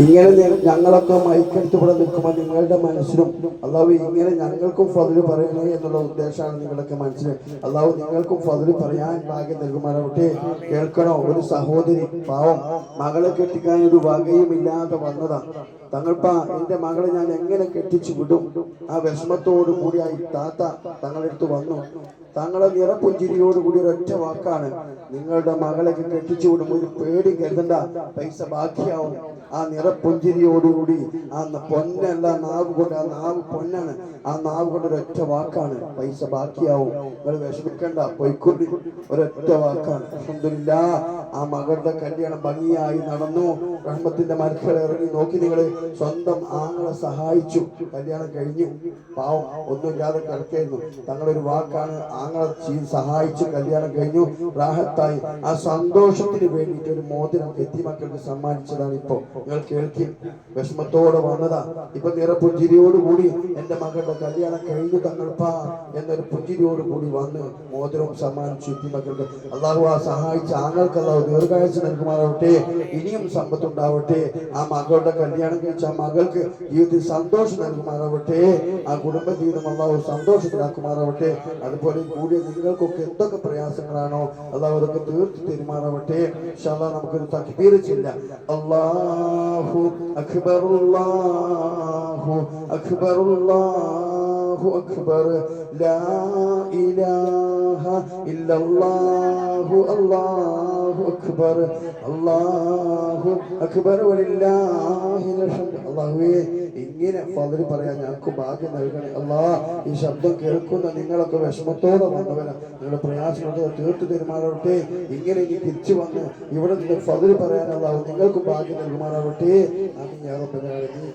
ഇങ്ങനെ ഞങ്ങളൊക്കെ മൈക്കെടുത്ത് ഇവിടെ നിൽക്കുമ്പോൾ നിങ്ങളുടെ മനസ്സിലും അള്ളാഹു ഇങ്ങനെ ഞങ്ങൾക്കും ഫദ്ല് പറയണേ എന്നുള്ള ഉദ്ദേശമാണ് നിങ്ങളൊക്കെ മനസ്സിൽ. അള്ളാഹു നിങ്ങൾക്കും ഫദ്ല് പറയാൻ ഭാഗ്യം നൽകുമാറാവട്ടെ. കേൾക്കണോ, ഒരു സഹോദരി പാവം മകളെ കെട്ടിക്കാൻ ഒരു വകയുമില്ലാതെ വന്നതാണ്. തങ്ങൾപ്പാ എന്റെ മകളെ ഞാൻ എങ്ങനെ കെട്ടിച്ചു വിടും? ആ വിഷമത്തോടു കൂടി ആ താത്ത തങ്ങളെടുത്ത് വന്നു. തങ്ങളെ നിറപുഞ്ചിരിയോടുകൂടി ഒരൊറ്റ വാക്കാണ്, നിങ്ങളുടെ മകളൊക്കെ കെട്ടിച്ചു വിടും, ഒരു പേടി കരുതണ്ട, പൈസ ബാക്കിയാവും. ആ നിറപുഞ്ചിരിയോടുകൂടി ആ പൊന്നല്ല നാവ് കൊണ്ട്, ആ നാവ് പൊന്നാണ്, ആ നാവ് കൊണ്ട് ഒരൊറ്റ വാക്കാണ്, പൈസ ബാക്കിയാവും, നിങ്ങൾ വിഷമിക്കണ്ട, പൊയ്ക്കൊണ്ടി, ഒരൊറ്റ വാക്കാണ്. അൽഹംദുലില്ലാഹ് ആ മകളുടെ കല്യാണം ഭംഗിയായി നടന്നു. റഹ്മത്തിന്റെ മരക്കൾ ഇറങ്ങി നോക്കി, നിങ്ങൾ സ്വന്തം ആങ്ങളെ സഹായിച്ചു, കല്യാണം കഴിഞ്ഞു. പാവം ഒന്നുമില്ലാതെ കിടക്കായിരുന്നു. തങ്ങളൊരു വാക്കാണ്, ആങ്ങളെ സഹായിച്ചു, കല്യാണം കഴിഞ്ഞു, റാഹത്തായി. ആ സന്തോഷത്തിന് വേണ്ടിയിട്ട് ഒരു മോതിരം എത്തിമക്കൾക്ക് സമ്മാനിച്ചതാണ്. ഇപ്പോ നിങ്ങൾ കേൾക്കും, വിഷമത്തോടെ വന്നതാ, ഇപ്പൊ നിറപുഞ്ചിരിയോടുകൂടി എന്റെ മകളുടെ കല്യാണം കഴിഞ്ഞു തങ്ങൾപ്പാ എന്നൊരു പുഞ്ചിരിയോടുകൂടി വന്ന് മോതിരവും സമ്മാനിച്ചു എത്തിമക്കൾക്ക്. അള്ളാഹു ആ സഹായിച്ച ആങ്ങൾക്ക് അള്ളാഹു ദീർഘായുസ്സ് നൽകുമാറാവട്ടെ, ഇനിയും സമ്പത്തുണ്ടാവട്ടെ. ആ മകളുടെ കല്യാണം കഴിച്ച ആ മകൾക്ക് ജീവിതത്തിൽ സന്തോഷം നൽകുമാറാവട്ടെ. ആ കുടുംബ ജീവിതം അള്ളാഹു സന്തോഷത്തിലാക്കുമാറാവട്ടെ. അതുപോലെ കൂടിയ നിങ്ങൾക്കൊക്കെ എന്തൊക്കെ പ്രയാസങ്ങളാണോ അള്ളാഹു അതൊക്കെ തീർത്തു തരുമാറാവട്ടെ. ഇൻഷാ അല്ലാഹ് നമുക്കൊരു തക്ബീർ ചൊല്ലാം. അല്ലാഹു അക്ബർ, അല്ലാഹു അക്ബർ, അല്ലാഹു അക്ബർ, ലാ ഇലാഹ ഇല്ലല്ലാഹു, അല്ലാഹു അക്ബർ, അല്ലാഹു അക്ബർ, വലില്ലാഹിൽ ഹംദ്. അല്ലാഹുവേ ഇങ്ങനെ ഫദ്ല് പറയാൻ ഞങ്ങൾക്ക് ഭാഗ്യം നൽകണേ അല്ലാഹ്. ഈ ശബ്ദം കേൾക്കുന്ന നിങ്ങളൊക്കെ വിഷമത്തോടെ വന്നവരാ, നിങ്ങളുടെ പ്രയാസങ്ങളൊക്കെ തീർത്തു തരുമാറാവട്ടെ. ഇങ്ങനെ ഇനി തിരിച്ചു വന്ന് ഇവിടെ നിന്ന് ഫദ്ല് പറയാൻ അല്ലാഹു നിങ്ങൾക്ക് ഭാഗ്യം നൽകുമാറാവട്ടെ. ആമീൻ യാ റബ്ബൽ ആലമീൻ.